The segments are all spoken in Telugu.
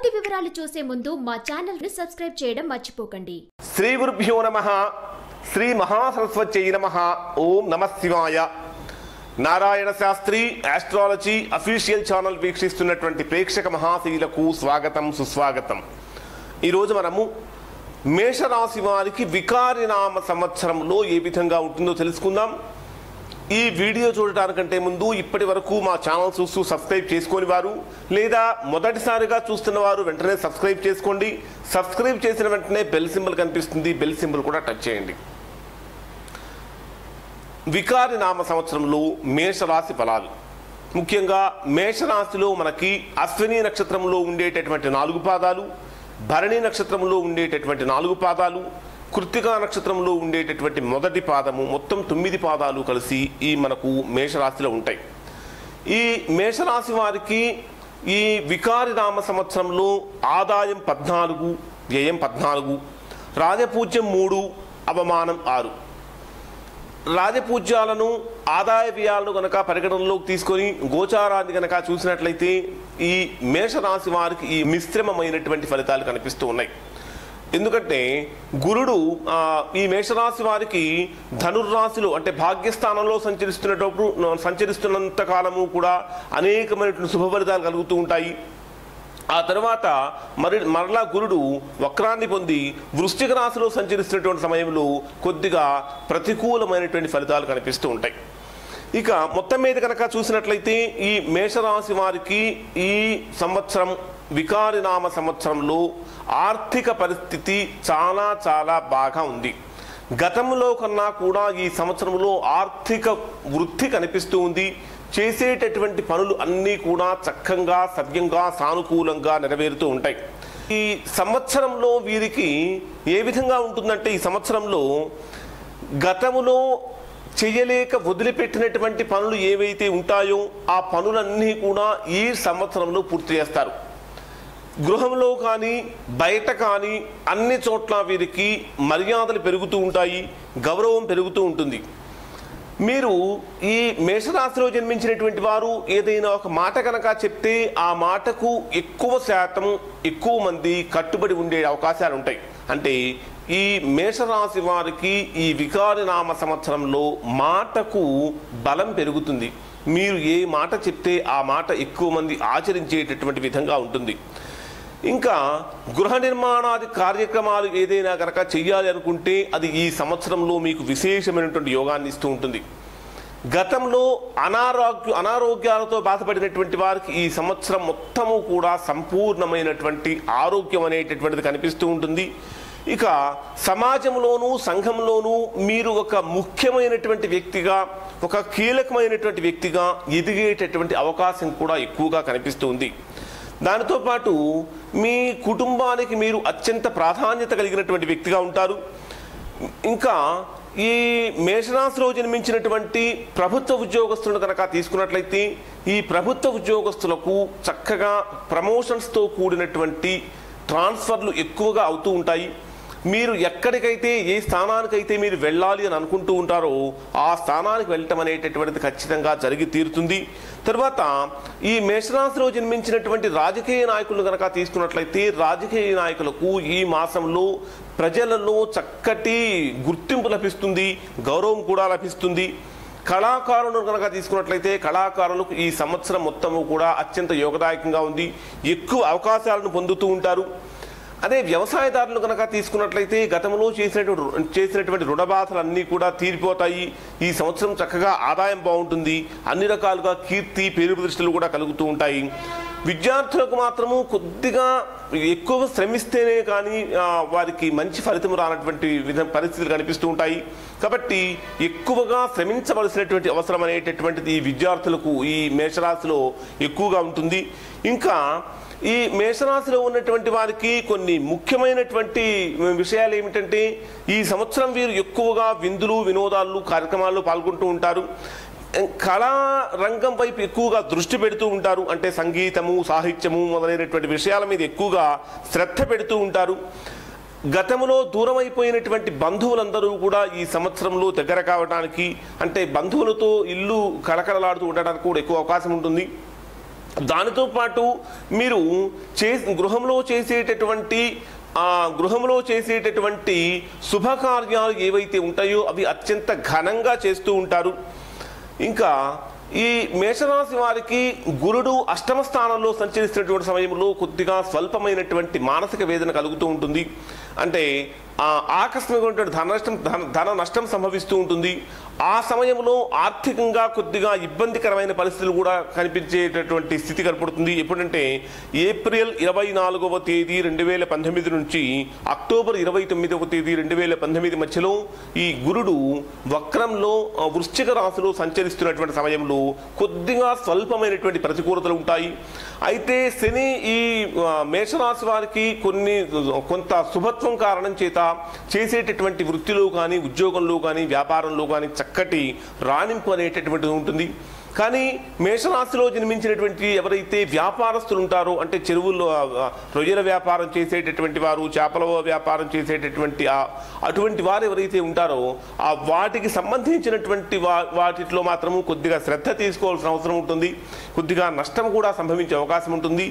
పూర్తి వివరాలు చూసే ముందు మా ఛానల్ ని సబ్స్క్రైబ్ చేయడం మర్చిపోకండి. శ్రీ గురుభ్యో నమః. శ్రీ మహాసరస్వత్యై నమః. ఓం నమః శివాయ. Narayana Shastri astrology official channel వీక్షిస్తున్నటువంటి ప్రేక్షక మహాశీలకు స్వాగతం, సుస్వాగతం. ఈరోజు మనము మేషరాశి వారికి వికారినామ సంవత్సరంలో ఏ విధంగా ఉంటుందో తెలుసుకుందాం. ఈ వీడియో చూడటానికంటే ముందు ఇప్పటి వరకు మా ఛానల్ చూస్తూ సబ్స్క్రైబ్ చేసుకొని వారు లేదా మొదటిసారిగా చూస్తున్న వారు వెంటనే సబ్స్క్రైబ్ చేసుకోండి. సబ్స్క్రైబ్ చేసిన వెంటనే బెల్ సింబల్ కనిపిస్తుంది, బెల్ సింబల్ కూడా టచ్ చేయండి. వికారినామ సంవత్సరంలో మేషరాశి ఫలాలు. ముఖ్యంగా మేషరాశిలో మనకి అశ్విని నక్షత్రంలో ఉండేటటువంటి 4 పాదాలు, భరణి నక్షత్రంలో ఉండేటటువంటి 4 పాదాలు, కృత్తికా నక్షత్రంలో ఉండేటటువంటి మొదటి పాదము, మొత్తం 9 పాదాలు కలిసి ఈ మనకు మేషరాశిలో ఉంటాయి. ఈ మేషరాశి వారికి ఈ వికారినామ సంవత్సరంలో ఆదాయం 14, వ్యయం 14, రాజపూజ్యం 3, అవమానం 6. రాజపూజ్యాలను ఆదాయ వ్యయాలను కనుక పరిగణనలోకి తీసుకొని గోచారాన్ని కనుక చూసినట్లయితే ఈ మేషరాశి వారికి ఈ మిశ్రమమైనటువంటి ఫలితాలు కనిపిస్తూ ఉన్నాయి. ఎందుకంటే గురుడు ఈ మేషరాశి వారికి ధనుర్రాశిలో అంటే భాగ్యస్థానంలో సంచరిస్తున్నంత కాలము కూడా అనేకమైనటువంటి శుభ ఫలితాలు కలుగుతూ ఉంటాయి. ఆ తర్వాత మరలా గురుడు వక్రాన్ని పొంది వృశ్చిక రాశిలో సంచరిస్తున్నటువంటి సమయంలో కొద్దిగా ప్రతికూలమైనటువంటి ఫలితాలు కనిపిస్తూ ఉంటాయి. ఇక మొత్తం మీద కనుక చూసినట్లయితే ఈ మేషరాశి వారికి ఈ సంవత్సరం వికారినామ సంవత్సరంలో ఆర్థిక పరిస్థితి చాలా చాలా బాగా ఉంది. గతంలో కన్నా కూడా ఈ సంవత్సరంలో ఆర్థిక వృద్ధి కనిపిస్తూ ఉంది. చేసేటటువంటి పనులు అన్నీ కూడా చక్కగా, సవ్యంగా, సానుకూలంగా నెరవేరుతూ ఉంటాయి. ఈ సంవత్సరంలో వీరికి ఏ విధంగా ఉంటుందంటే ఈ సంవత్సరంలో గతములో చేయలేక వదిలిపెట్టినటువంటి పనులు ఏవైతే ఉంటాయో ఆ పనులన్నీ కూడా ఈ సంవత్సరంలో పూర్తి చేస్తారు. గృహంలో కానీ బయట కానీ అన్ని చోట్ల వీరికి మర్యాదలు పెరుగుతూ ఉంటాయి, గౌరవం పెరుగుతూ ఉంటుంది. మీరు ఈ మేషరాశిలో జన్మించినటువంటి వారు ఏదైనా ఒక మాట కనుక చెప్తే ఆ మాటకు ఎక్కువ శాతం ఎక్కువ మంది కట్టుబడి ఉండే అవకాశాలు ఉంటాయి. అంటే ఈ మేషరాశి వారికి ఈ వికారినామ సంవత్సరంలో మాటకు బలం పెరుగుతుంది. మీరు ఏ మాట చెప్తే ఆ మాట ఎక్కువ మంది ఆచరించేటటువంటి విధంగా ఉంటుంది. ఇంకా గృహ నిర్మాణాది కార్యక్రమాలు ఏదైనా కనుక చెయ్యాలి అనుకుంటే అది ఈ సంవత్సరంలో మీకు విశేషమైనటువంటి యోగాన్ని ఇస్తూ ఉంటుంది. గతంలో అనారోగ్యాలతో బాధపడినటువంటి వారికి ఈ సంవత్సరం మొత్తము కూడా సంపూర్ణమైనటువంటి ఆరోగ్యం అనేటటువంటిది కనిపిస్తూ ఉంటుంది. ఇక సమాజంలోనూ సంఘంలోనూ మీరు ఒక ముఖ్యమైనటువంటి వ్యక్తిగా, ఒక కీలకమైనటువంటి వ్యక్తిగా ఎదిగేటటువంటి అవకాశం కూడా ఎక్కువగా కనిపిస్తుంది. దానితో పాటు మీ కుటుంబానికి మీరు అత్యంత ప్రాధాన్యత కలిగినటువంటి వ్యక్తిగా ఉంటారు. ఇంకా ఈ మేషరాశిలో జన్మించినటువంటి ప్రభుత్వ ఉద్యోగస్తులను కనుక తీసుకున్నట్లయితే ఈ ప్రభుత్వ ఉద్యోగస్తులకు చక్కగా ప్రమోషన్స్తో కూడినటువంటి ట్రాన్స్ఫర్లు ఎక్కువగా అవుతూ ఉంటాయి. మీరు ఎక్కడికైతే ఏ స్థానానికైతే మీరు వెళ్ళాలి అని అనుకుంటూ ఉంటారో ఆ స్థానానికి వెళ్ళటం అనేటటువంటిది ఖచ్చితంగా జరిగి తీరుతుంది. తర్వాత ఈ మేషరాశిలో జన్మించినటువంటి రాజకీయ నాయకులను కనుక తీసుకున్నట్లయితే రాజకీయ నాయకులకు ఈ మాసంలో ప్రజలలో చక్కటి గుర్తింపు లభిస్తుంది, గౌరవం కూడా లభిస్తుంది. కళాకారులను కనుక తీసుకున్నట్లయితే కళాకారులకు ఈ సంవత్సరం మొత్తము కూడా అత్యంత యోగదాయకంగా ఉంది, ఎక్కువ అవకాశాలను పొందుతూ ఉంటారు. అదే వ్యవసాయదారులు కనుక తీసుకున్నట్లయితే గతంలో చేసినటువంటి రుణబాధలన్నీ కూడా తీరిపోతాయి. ఈ సంవత్సరం చక్కగా ఆదాయం బాగుంటుంది, అన్ని రకాలుగా కీర్తి పేరు ప్రతిష్టలు కూడా కలుగుతూ ఉంటాయి. విద్యార్థులకు మాత్రము కొద్దిగా ఎక్కువ శ్రమిస్తేనే కానీ వారికి మంచి ఫలితం రానటువంటి పరిస్థితులు కనిపిస్తూ ఉంటాయి. కాబట్టి ఎక్కువగా శ్రమించవలసినటువంటి అవసరం అనేటటువంటిది ఈ విద్యార్థులకు ఈ మేషరాశిలో ఎక్కువగా ఉంటుంది. ఇంకా ఈ మేషరాశిలో ఉన్నటువంటి వారికి కొన్ని ముఖ్యమైనటువంటి విషయాలు ఏమిటంటే ఈ సంవత్సరం వీరు ఎక్కువగా విందులు, వినోదాలు, కార్యక్రమాల్లో పాల్గొంటూ ఉంటారు. కళా రంగం వైపు ఎక్కువగా దృష్టి పెడుతూ ఉంటారు. అంటే సంగీతము, సాహిత్యము మొదలైనటువంటి విషయాల మీద ఎక్కువగా శ్రద్ధ పెడుతూ ఉంటారు. గతంలో దూరం అయిపోయినటువంటి బంధువులందరూ కూడా ఈ సంవత్సరంలో దగ్గర కావడానికి, అంటే బంధువులతో ఇల్లు కళకళలాడుతూ ఉండడానికి కూడా ఎక్కువ అవకాశం ఉంటుంది. దానితో పాటు మీరు గృహంలో చేసేటటువంటి శుభకార్యాలు ఏవైతే ఉంటాయో అవి అత్యంత ఘనంగా చేస్తూ ఉంటారు. ఇంకా ఈ మేషరాశి వారికి గురుడు అష్టమ స్థానంలో సంచరిస్తున్నటువంటి సమయంలో కొద్దిగా స్వల్పమైనటువంటి మానసిక వేదన కలుగుతూ ఉంటుంది. అంటే ఆకస్మికమైనటువంటి ధన నష్టం సంభవిస్తూ ఉంటుంది. ఆ సమయంలో ఆర్థికంగా కొద్దిగా ఇబ్బందికరమైన పరిస్థితులు కూడా కనిపించేటటువంటి స్థితి కనపడుతుంది. ఎప్పుడంటే ఏప్రిల్ 24వ తేదీ 2019 నుంచి అక్టోబర్ 29వ తేదీ 2019 మధ్యలో ఈ గురుడు వక్రంలో వృశ్చిక రాశిలో సంచరిస్తున్నటువంటి సమయంలో కొద్దిగా స్వల్పమైనటువంటి ప్రతికూలతలు ఉంటాయి. అయితే శని ఈ మేషరాశి వారికి కొంత శుభత్వం కారణం చేత చేసేటటువంటి వృత్తిలో కానీ ఉద్యోగంలో కానీ వ్యాపారంలో కానీ చక్కటి రాణింపు అనేటటువంటిది ఉంటుంది. కానీ మేషరాశిలో జన్మించినటువంటి ఎవరైతే వ్యాపారస్తులు ఉంటారో, అంటే చెరువుల్లో రొయ్యల వ్యాపారం చేసేటటువంటి వారు, చేపల వ్యాపారం చేసేటటువంటి అటువంటి వారు ఎవరైతే ఉంటారో వాటికి సంబంధించినటువంటి వాటిలో మాత్రము కొద్దిగా శ్రద్ధ తీసుకోవాల్సిన అవసరం ఉంటుంది. కొద్దిగా నష్టం కూడా సంభవించే అవకాశం ఉంటుంది.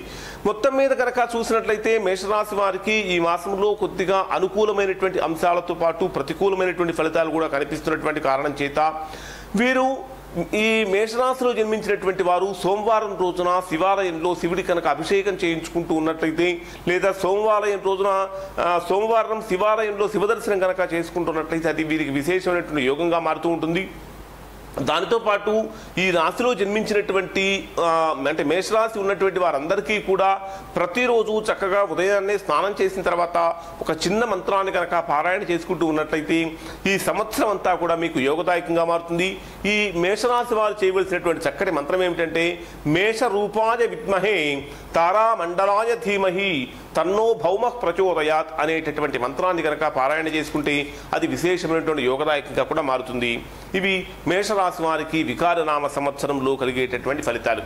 మొత్తం మీద కనుక చూసినట్లయితే మేషరాశి వారికి ఈ మాసంలో కొద్దిగా అనుకూలమైనటువంటి అంశాలతో పాటు ప్రతికూలమైనటువంటి ఫలితాలు కూడా కనిపిస్తున్నటువంటి కారణం చేత వీరు ఈ మేషరాశిలో జన్మించినటువంటి వారు సోమవారం రోజున శివాలయంలో శివుడి కనుక అభిషేకం చేయించుకుంటూ ఉన్నట్లయితే, లేదా సోమవారం శివాలయంలో శివదర్శనం కనుక చేసుకుంటున్నట్లయితే అది వీరికి విశేషమైనటువంటి యోగంగా మారుతూ ఉంటుంది. దానితో పాటు ఈ రాశిలో జన్మించినటువంటి అంటే మేషరాశి ఉన్నటువంటి వారందరికీ కూడా ప్రతిరోజు చక్కగా ఉదయాన్నే స్నానం చేసిన తర్వాత ఒక చిన్న మంత్రాన్ని కనుక పారాయణ చేసుకుంటూ ఉన్నట్లయితే ఈ సంవత్సరం అంతా కూడా మీకు యోగదాయకంగా మారుతుంది. ఈ మేషరాశి వారు చేయవలసినటువంటి చక్కటి మంత్రం ఏమిటంటే మేష రూపాయ విద్మహే తారా మండలాయ ధీమహి తన్నో భౌమ ప్రచోదయాత్ అనేటటువంటి మంత్రాన్ని కనుక పారాయణ చేసుకుంటే అది విశేషమైనటువంటి యోగదాయకంగా కూడా మారుతుంది. ఇవి మేషరాశి వారికి వికారనామ సంవత్సరంలో కలిగేటటువంటి ఫలితాలు.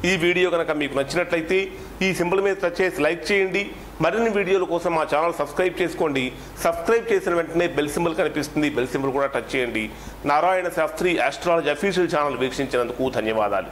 ఈ వీడియో కనుక మీకు నచ్చినట్లయితే ఈ సింబల్ మీద టచ్ చేసి లైక్ చేయండి. మరిన్ని వీడియోల కోసం మా ఛానల్ సబ్స్క్రైబ్ చేసుకోండి. సబ్స్క్రైబ్ చేసిన వెంటనే బెల్ సింబల్ కనిపిస్తుంది, బెల్ సింబల్ కూడా టచ్ చేయండి. Narayana Shastri astrology official channel వీక్షించినందుకు ధన్యవాదాలు.